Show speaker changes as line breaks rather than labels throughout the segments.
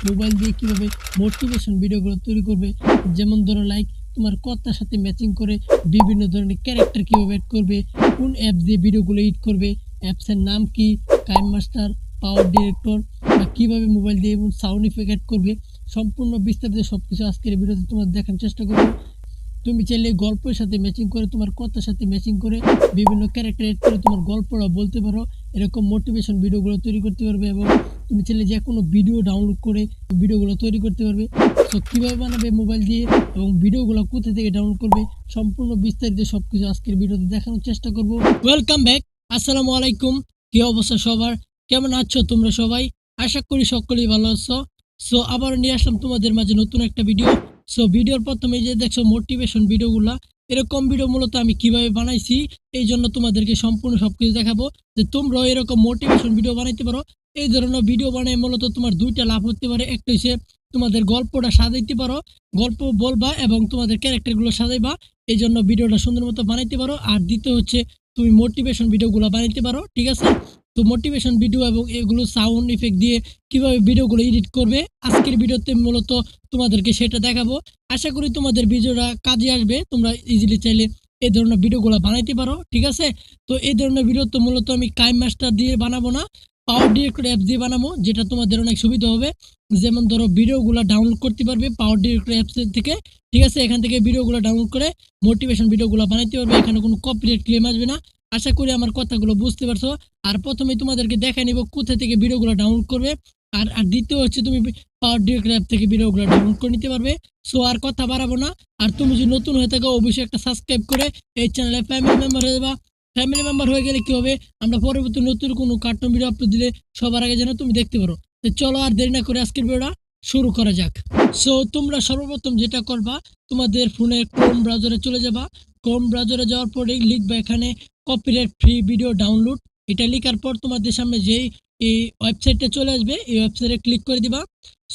Mobile দিয়ে কীভাবে motivation ভিডিওগুলো তৈরি করবে। যেমন ধরো লাইক তোমার কথার সাথে ম্যাচিং করে বিভিন্ন ধরনের ক্যারেক্টার কীভাবে অ্যাড করবে, কোন অ্যাপ দিয়ে ভিডিওগুলো এডিট করবে, অ্যাপসের নাম কি, কাইম মাস্টার, পাওয়ার ডিরেক্টর, বা কীভাবে মোবাইল দিয়ে এবং সাউন্ড ইফেক্ট অ্যাড করবে, সম্পূর্ণ বিস্তারিত সব কিছু আজকের ভিডিওতে তোমার দেখার চেষ্টা করবো। তুমি চাইলে গল্পের সাথে ম্যাচিং করে, তোমার কথার সাথে ম্যাচিং করে বিভিন্ন ক্যারেক্টার এড করে তোমার গল্পটা বলতে পারো। এরকম মোটিভেশন ভিডিওগুলো তৈরি করতে পারবে এবং তুমি চাইলে যে কোনো ভিডিও ডাউনলোড করে ভিডিওগুলো তৈরি করতে পারবে। সো কীভাবে বানাবে মোবাইল দিয়ে এবং ভিডিওগুলো কোথা থেকে ডাউনলোড করবে, সম্পূর্ণ বিস্তারিত সব কিছু আজকের ভিডিওতে দেখানোর চেষ্টা করব। ওয়েলকাম ব্যাক, আসসালামু আলাইকুম। কী অবস্থা সবার, কেমন আছো তোমরা সবাই? আশা করি সকলেই ভালো আছো। সো আবার নিয়ে আসলাম তোমাদের মাঝে নতুন একটা ভিডিও। সো ভিডিওর প্রথমে যে দেখছো মোটিভেশন ভিডিওগুলা, এরকম ভিডিও মূলত আমি কিভাবে বানাইছি এই জন্য তোমাদেরকে সম্পূর্ণ সবকিছু দেখাবো, যে তোমরাও এরকম মোটিভেশন ভিডিও বানাইতে পারো। এই ধরনের ভিডিও বানায় মূলত তোমার দুইটা লাভ হতে পারে। একটা হচ্ছে তোমাদের গল্পটা সাজাইতে পারো, গল্প বলবা এবং তোমাদের ক্যারেক্টারগুলো সাজাইবা, এই জন্য ভিডিওটা সুন্দর মতো বানাইতে পারো। আর দ্বিতীয় হচ্ছে তুমি মোটিভেশন ভিডিওগুলো বানাইতে পারো, ঠিক আছে? তো মোটিভেশন ভিডিও এবং এগুলো সাউন্ড ইফেক্ট দিয়ে কিভাবে ভিডিওগুলো এডিট করবে আজকের ভিডিওতে মূলত তোমাদেরকে সেটা দেখাবো। আশা করি তোমাদের ভিডিওটা কাজে আসবে, তোমরা ইজিলি চাইলে এই ধরনের ভিডিওগুলো বানাইতে পারো, ঠিক আছে? তো এই ধরনের ভিডিও তো মূলত আমি কাইম মাস্টার দিয়ে বানাবো না, পাওয়ার ডিরেক্টর অ্যাপ দিয়ে বানাবো, যেটা তোমাদের অনেক সুবিধা হবে। যেমন ধরো ভিডিওগুলো ডাউনলোড করতে পারবে পাওয়ার ডিরেক্টর অ্যাপস থেকে, ঠিক আছে? এখান থেকে ভিডিওগুলো ডাউনলোড করে মোটিভেশন ভিডিওগুলো বানাইতে পারবে, এখানে কোনো কপিরাইট ক্লেম আসবে না। আশা করি আমার কথাগুলো বুঝতে পারছো। আর প্রথমে তোমাদেরকে দেখাই নিব কোথা থেকে ভিডিওগুলো ডাউনলোড করবে। আর দ্বিতীয় হচ্ছে তুমি পাওয়ার ডিরেক্টর অ্যাপ থেকে ভিডিওগুলো ডাউনলোড করে নিতে পারবে। সো আর কথা বাড়াবো না। আর তুমি যদি নতুন হয়ে থাকো অবশ্যই একটা সাবস্ক্রাইব করে এই চ্যানেলে ফ্যামিলি মেম্বার হয়ে যাবা। ফ্যামিলি মেম্বার হয়ে গেলে কি হবে, আমরা পরবর্তী নতুন কোনো কার্টুন ভিডিও আপলোড দিলে সবার আগে যেন তুমি দেখতে পারো। তো চলো আর দেরি না করে আজকের ভিডিওটা শুরু করা যাক। সো তোমরা সর্বপ্রথম যেটা করবা, তোমাদের ফোনের ক্রোম ব্রাউজারে চলে যাবা। ক্রোম ব্রাউজারে যাওয়ার পরে লিখবা এখানে কপিরাইট ফ্রি ভিডিও ডাউনলোড। এটা লেখার পর তোমাদের সামনে যেই এই ওয়েবসাইটটা চলে আসবে, এই ওয়েবসাইটে ক্লিক করে দিবা।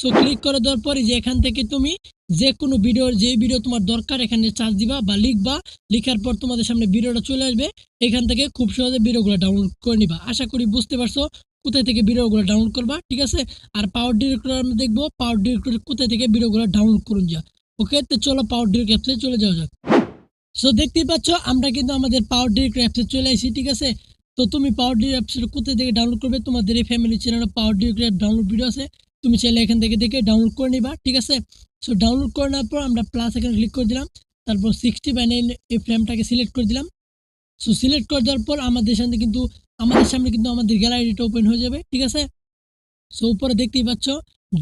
সো ক্লিক করে দেওয়ার পরে যে এখান থেকে তুমি যে কোনো ভিডিওর যে ভিডিও তোমার দরকার এখানে চার্জ দিবা বা লিখবা। লিখার পর তোমাদের সামনে ভিডিওটা চলে আসবে, এখান থেকে খুব সহজে ভিডিওগুলো ডাউনলোড করে নিবা। আশা করি বুঝতে পারছো কোথায় থেকে ভিডিওগুলো ডাউনলোড করবা, ঠিক আছে? আর পাওয়ার ডিরেক্টর আমরা দেখবো পাওয়ার ডিরেক্টর কোথায় থেকে ভিডিওগুলো ডাউনলোড করুন যা। ওকে, তো চলো পাওয়ার ডিরেক্টর অ্যাপসে চলে যাওয়া যাক। সো দেখতেই পাচ্ছ আমরা কিন্তু আমাদের পাওয়ার ডিরেক্টর অ্যাপসে চলে আসি, ঠিক আছে? তো তুমি পাওয়ার ডিরেক্টর অ্যাপসটা কোথায় থেকে ডাউনলোড করবে, তোমাদের এই ফ্যামিলি চ্যানেলে পাওয়ার ডিরেক্টর অ্যাপ ডাউনলোড ভিডিও আছে, তুমি চাইলে এখান থেকে দেখে ডাউনলোড করে নিবা, ঠিক আছে? সো ডাউনলোড করে নেওয়ার পর আমরা প্লাস এখানে ক্লিক করে দিলাম, তারপর 60/9 এই ফ্রেমটাকে সিলেক্ট করে দিলাম। সো সিলেক্ট করে দেওয়ার পর আমাদের সামনে কিন্তু আমাদের গ্যালারিটা ওপেন হয়ে যাবে, ঠিক আছে? সো উপরে দেখতেই পাচ্ছ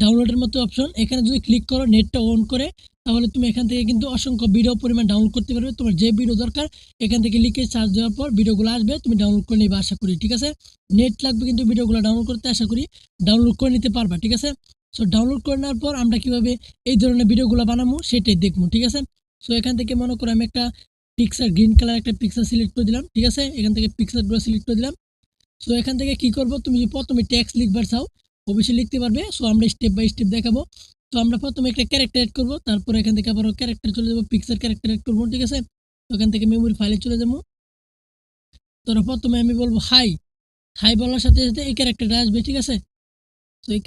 ডাউনলোডের মতো অপশন, এখানে যদি ক্লিক করো নেটটা অন করে, তাহলে তুমি এখান থেকে কিন্তু অসংখ্য ভিডিও পরিমাণ ডাউনলোড করতে পারবে। তোমার যে ভিডিও দরকার এখান থেকে লিখে সার্চ দেওয়ার পর ভিডিওগুলো আসবে, তুমি ডাউনলোড করে নিবে আশা করি, ঠিক আছে? নেট লাগবে কিন্তু ভিডিওগুলো ডাউনলোড করতে, আশা করি ডাউনলোড করে নিতে পারবা, ঠিক আছে? সো ডাউনলোড করে নেওয়ার পর আমরা কীভাবে এই ধরনের ভিডিওগুলো বানাবো সেটাই দেখবো, ঠিক আছে? সো এখান থেকে মনে করো আমি একটা পিকচার গ্রিন কালার একটা পিকচার সিলেক্ট করে দিলাম, ঠিক আছে? এখান থেকে পিকচারগুলো সিলেক্ট করে দিলাম। সো এখান থেকে কি করব, তুমি যদি প্রথমে টেক্সট লিখবার চাও অবশ্যই লিখতে পারবে। সো আমরা স্টেপ বাই স্টেপ দেখাবো। তো আমরা প্রথমে একটা ক্যারেক্টার এড করবো, তারপর এখান থেকে আবার ক্যারেক্টার চলে যাবো, পিকচার ক্যারেক্টার এড করবো, ঠিক আছে? ওখান থেকে মেমোরি ফাইলে চলে যাবো। ধরো প্রথমে আমি বলবো হাই। হাই বলার সাথে সাথে এই ক্যারেক্টারটা আসবে, ঠিক আছে? তো এই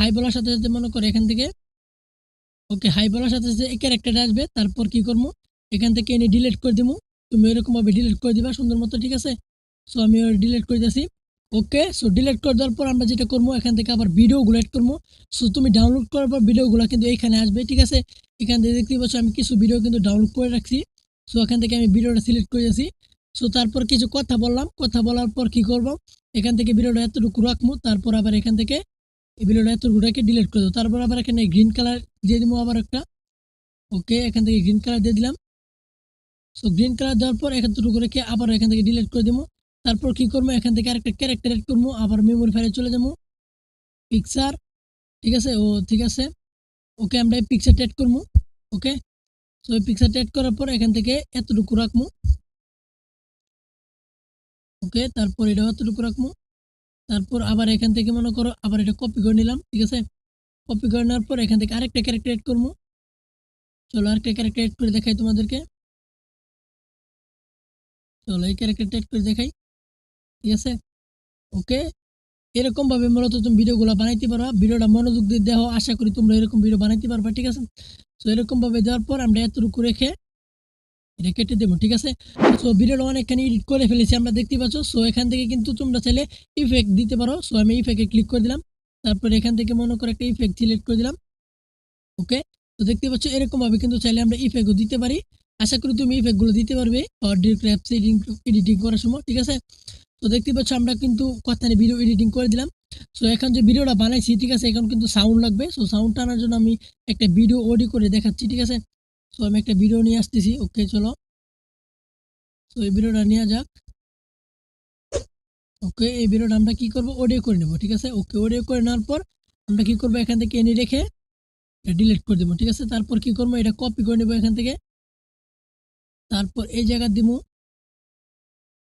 হাই বলার সাথে সাথে মনে করো এখান থেকে ওকে হাই বলার সাথে সাথে এই ক্যারেক্টারটা আসবে। তারপর কি করবো, এখান থেকে এনে ডিলিট করে দেবো। তুমি এরকমভাবে ডিলিট করে দিবা সুন্দর মতো, ঠিক আছে? সো আমি ডিলিট করে দিয়েছি। ওকে, সো ডিলিট করে দেওয়ার পর আমরা যেটা করবো এখান থেকে আবার ভিডিওগুলো এড করবো। সো তুমি ডাউনলোড করার পর ভিডিওগুলো কিন্তু এইখানে আসবে, ঠিক আছে? এখান থেকে দেখতে পাচ্ছ আমি কিছু ভিডিও কিন্তু ডাউনলোড করে রাখছি। সো এখান থেকে আমি ভিডিওটা সিলেক্ট করে দিয়েছি। সো তারপর কিছু কথা বললাম, কথা বলার পর কি করব, এখান থেকে ভিডিওটা এতটুকু রাখবো, তারপর আবার এখান থেকে এই ভিডিওটা এতটুকুটাকে ডিলিট করে দেবো। তারপর আবার এখানে গ্রিন কালার দিয়ে দিব আবার একটা। ওকে, এখান থেকে গ্রিন কালার দিয়ে দিলাম। সো গ্রিন কালার দেওয়ার পর এতটুকু রেখে আবার এখান থেকে ডিলিট করে দেবো। তারপর কি করবো, এখান থেকে আরেকটা ক্যারেক্টার এড করবো, আবার মেমোরি ফাইলে চলে যাবো, পিকচার, ঠিক আছে? ঠিক আছে। ওকে, আমরা এই পিকচারটা এড করবো। ওকে, সো এই পিকচারটা এড করার পর এখান থেকে এতটুকু রাখবো। ওকে, তারপর এটাও এতটুকু রাখবো। তারপর আবার এখান থেকে মনে করো আবার এটা কপি করে নিলাম, ঠিক আছে? কপি করে নেওয়ার পর এখান থেকে আরেকটা ক্যারেক্টার এড করবো। চলো আরেকটা ক্যারেক্টার এড করে দেখাই তোমাদেরকে। চলো এই ক্যারেক্টারটা এড করে দেখাই, ঠিক আছে? ওকে, এরকম ভাবে মূলত তুমি ভিডিওগুলো বানাইতে পারো। ভিডিওটা মনোযোগ দিয়ে দেখো, আশা করি তোমরা এরকম ভিডিও বানাইতে পারবা, ঠিক আছে। তো এরকম ভাবে দেওয়ার পর আমরা এতটুকু রেখে এটা কেটে দেবো, ঠিক আছে। সো ভিডিওটা অনেকখানি এডিট করে ফেলেছি আমরা, দেখতে পাচ্ছ। সো এখান থেকে কিন্তু তোমরা চাইলে ইফেক্ট দিতে পারো। সো আমি ইফেক্টে ক্লিক করে দিলাম, তারপর এখান থেকে মনে করে একটা ইফেক্ট সিলেক্ট করে দিলাম। ওকে, তো দেখতে পাচ্ছ এরকম ভাবে কিন্তু চাইলে আমরা ইফেক্টও দিতে পারি। আশা করি তুমি ইফেক্টগুলো দিতে পারবে ডিরেক্ট অ্যাপস এডিটিং করার সময়, ঠিক আছে। তো দেখতে পাচ্ছ আমরা কিন্তু কথানে ভিডিও এডিটিং করে দিলাম। সো এখন যে ভিডিওটা বানাইছি, ঠিক আছে, এখন কিন্তু সাউন্ড লাগবে। সো সাউন্ড আনার জন্য আমি একটা ভিডিও অডিও করে দেখাচ্ছি, ঠিক আছে। সো আমি একটা ভিডিও নিয়ে আসতেছি। ওকে, চলো। সো এই ভিডিওটা নেওয়া যাক। ওকে, এই ভিডিওটা আমরা কি করব, অডিও করে নেব, ঠিক আছে। ওকে, অডিও করে নেওয়ার পর আমরা কি করব, এখান থেকে এনে রেখে ডিলিট করে দেবো, ঠিক আছে। তারপর কি করবো, এটা কপি করে নেব এখান থেকে, তারপর এই জায়গা দিব,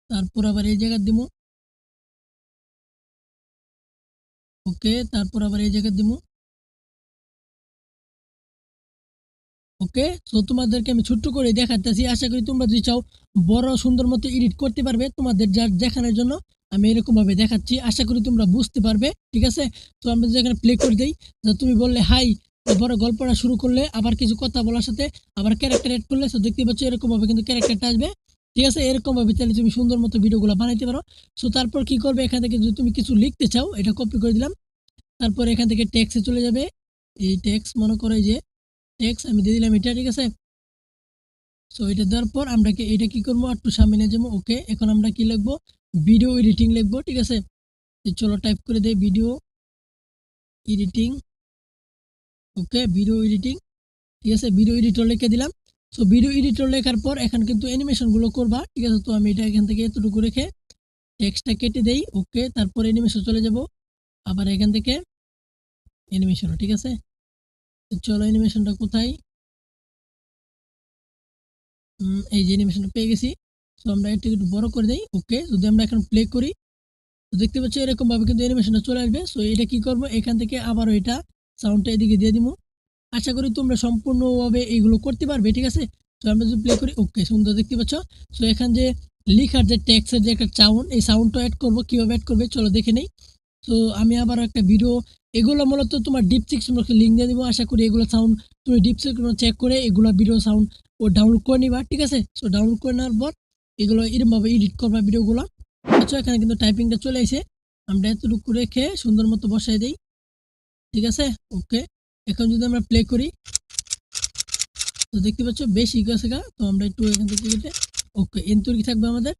তারপর আবার এই জায়গা দিব। ওকে, তারপর আবার এই জায়গা দিব। ওকে, সো তোমাদেরকে আমি ছোট্ট করে দেখাতেছি। আশা করি তোমরা যদি চাও বড় সুন্দর মতো এডিট করতে পারবে, তোমাদের যা দেখানোর জন্য আমি এরকম ভাবে দেখাচ্ছি। আশা করি তোমরা বুঝতে পারবে, ঠিক আছে। তো আমরা যদি এখানে প্লে করে দিই, তুমি বললে হাই, বড় গল্পটা শুরু করলে আবার কিছু কথা বলার সাথে আবার ক্যারেক্টার এড করলে, সো দেখতে পাচ্ছ এরকম ভাবে কিন্তু ক্যারেক্টারটা আসবে, ঠিক আছে। এরকম ভাবে চাইলে তুমি সুন্দর মতো ভিডিওগুলো বানাইতে পারো। সো তারপর কি করবে, এখান থেকে যদি তুমি কিছু লিখতে চাও, এটা কপি করে দিলাম, তারপর এখান থেকে টেক্সটে চলে যাবে। এই টেক্সট মনে করে যে টেক্সট আমি দিয়ে দিলাম এটা, ঠিক আছে। সো এটা দেওয়ার পর আমরা এটা কি করবো, একটু সামনে নিয়ে যাবো। ওকে, এখন আমরা কি লিখবো, ভিডিও এডিটিং লিখবো, ঠিক আছে। চলো টাইপ করে দেই ভিডিও এডিটিং। ওকে, ভিডিও এডিটিং, ঠিক আছে। ভিডিও এডিটর লিখে দিলাম। সো ভিডিও এডিটর লেখার পর এখন কিন্তু অ্যানিমেশনগুলো করবা, ঠিক আছে। তো আমি এটা এখান থেকে এতটুকু রেখে টেক্সটটা কেটে দেই। ওকে, তারপর অ্যানিমেশন চলে যাব, আবার এখান থেকে অ্যানিমেশন, ঠিক আছে। চলো অ্যানিমেশনটা কোথায়, এই যে অ্যানিমেশনটা পেয়ে গেছি। সো আমরা এটা একটু বড় করে দেই। ওকে, যদি আমরা এখন প্লে করি, তো দেখতে পাচ্ছ এরকম ভাবে কিন্তু অ্যানিমেশনটা চলে আসবে। সো এটা কি করব, এখান থেকে আবারও এটা সাউন্ডটা এদিকে দিয়ে দিব। আশা করি তোমরা সম্পূর্ণভাবে এইগুলো করতে পারবে, ঠিক আছে। তো আমরা যদি প্লে করি, ওকে, সুন্দর, দেখতে পাচ্ছ। সো এখান যে লিখার যে টেক্সটের যে একটা সাউন্ড, এই সাউন্ডটা অ্যাড করবো, কীভাবে অ্যাড করবে চলো দেখে নেই। তো আমি আবার একটা ভিডিও, এগুলো মূলত তোমার ডিপসিকশন বক্সে লিঙ্ক দিয়ে দেবো। আশা করি এগুলো সাউন্ড তুমি ডিপসিকশন চেক করে এগুলো ভিডিও সাউন্ড ডাউনলোড করে নিবা, ঠিক আছে। সো ডাউনলোড করে নেওয়ার পর এগুলো এরকমভাবে এডিট করবা ভিডিওগুলো। আচ্ছা, এখানে কিন্তু টাইপিংটা চলে এসে আমরা এতটুকু রেখে সুন্দর মতো বসাই দিই, ঠিক আছে। ওকে, এখন যদি আমরা প্লে করি, তো দেখতে পাচ্ছ বেশি গেছে গা। তো আমরা একটু এখান থেকে কেটে ওকে এনতুরি থাকবে আমাদের।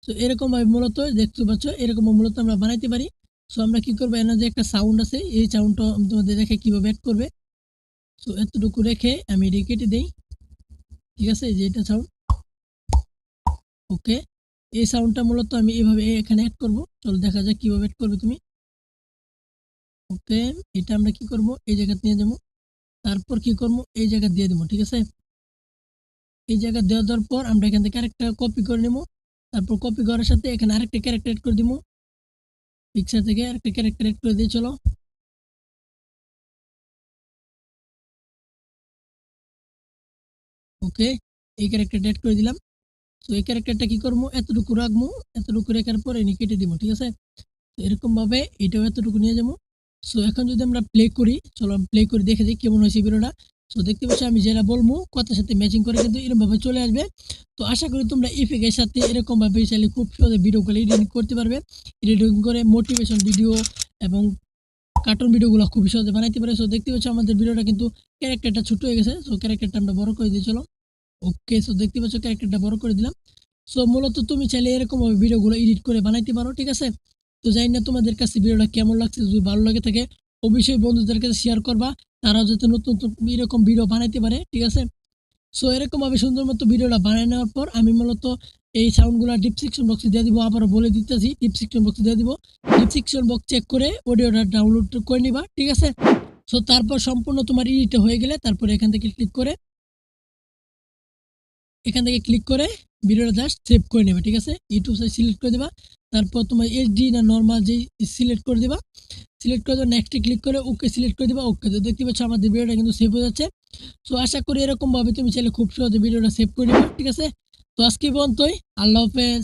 তো এরকম ভাবে মূলত দেখতে পাচ্ছ, এরকম মূলত আমরা বানাইতে পারি। সো আমরা কি করবো, এনার যে একটা সাউন্ড আছে, এই সাউন্ডটা তোমাদের দেখে কিভাবে অ্যাড করবে। সো এতটুকু রেখে আমি এটা কেটে দিই, ঠিক আছে, যে এটা সাউন্ড। ওকে, এই সাউন্ডটা মূলত আমি এইভাবে এখানে অ্যাড করব। চলো দেখা যাক কিভাবে অ্যাড করবে তুমি। ওকে, এটা আমরা কি করব, এই জায়গা নিয়ে যাবো, তারপর কি করবো, এই জায়গা দিয়ে দেবো, ঠিক আছে। এই জায়গা দেওয়ার পর আমরা এখান থেকে আরেকটা কপি করে নেবো, তারপর কপি করার সাথে এখানে আরেকটা ক্যারেক্টার এড করে দিব, পিকচার থেকে আরেকটা ক্যারেক্টার এড করে দিয়ে চলো। ওকে, এই ক্যারেক্টারটা এড করে দিলাম। তো এই ক্যারেক্টারটা কি করবো, এতটুকু রাখবো, এতটুকু রেখার পর এনে কেটে দিব, ঠিক আছে। তো এরকম ভাবে এটাও এতটুকু নিয়ে যাবো। সো এখন যদি আমরা প্লে করি, চলো প্লে করে দেখে দিই কেমন হয়েছে ভিডিওটা। সো দেখতে পাচ্ছি আমি যেটা বলবো কথার সাথে ম্যাচিং করে কিন্তু এরকম ভাবে চলে আসবে। তো আশা করি তোমরা ইফেক্টের সাথে এরকম ভাবে চাইলে খুব সহজে ভিডিওগুলো এডিটিং করতে পারবে। এডিটিং করে মোটিভেশন ভিডিও এবং কার্টুন ভিডিওগুলো খুব সহজে বানাইতে পারে। সো দেখতে পাচ্ছ আমাদের ভিডিওটা কিন্তু ক্যারেক্টারটা ছোট হয়ে গেছে। সো ক্যারেক্টারটা আমরা বড় করে দিই, চলো। ওকে, সো দেখতে পাচ্ছ ক্যারেক্টারটা বড় করে দিলাম। সো মূলত তুমি চাইলে এরকম ভাবে ভিডিওগুলো এডিট করে বানাইতে পারো, ঠিক আছে। তো জানি না তোমাদের কাছে ভিডিওটা কেমন লাগছে, যদি ভালো লাগে থাকে অবশ্যই বন্ধুদের কাছে শেয়ার করবা, তারাও যাতে নতুন নতুন এরকম ভিডিও বানাইতে পারে, ঠিক আছে। সো এরকম ভাবে সুন্দর মতো ভিডিওটা বানিয়ে নেওয়ার পর আমি মূলত এই সাউন্ডগুলো ডিসক্রিপশন বক্সে দিয়ে দিব, আবারও বলে দিতেছি ডিসক্রিপশন বক্সে দিয়ে দিব। ডিসক্রিপশন বক্স চেক করে অডিওটা ডাউনলোড করে নিবা, ঠিক আছে। সো তারপর সম্পূর্ণ তোমার এডিট হয়ে গেলে তারপরে এখান থেকে ক্লিক করে ভিডিওটা জাস্ট সেভ করে নেবে, ঠিক আছে। ইউটিউব সাইজ সিলেক্ট করে দেবা, তারপর তোমার এইচডি না নর্মাল যেই সিলেক্ট করে দেবা, সিলেক্ট করে দেওয়া নেক্সটে ক্লিক করে ওকে সিলেক্ট করে দেবা। ওকে, তো দেখতে পাচ্ছ আমাদের ভিডিওটা কিন্তু সেভ হয়ে যাচ্ছে। সো আশা করি এরকমভাবে তুমি চাইলে খুব সহজে ভিডিওটা সেভ করে নেবে, ঠিক আছে। তো আজকে পর্যন্তই, আল্লাহ হাফেজ।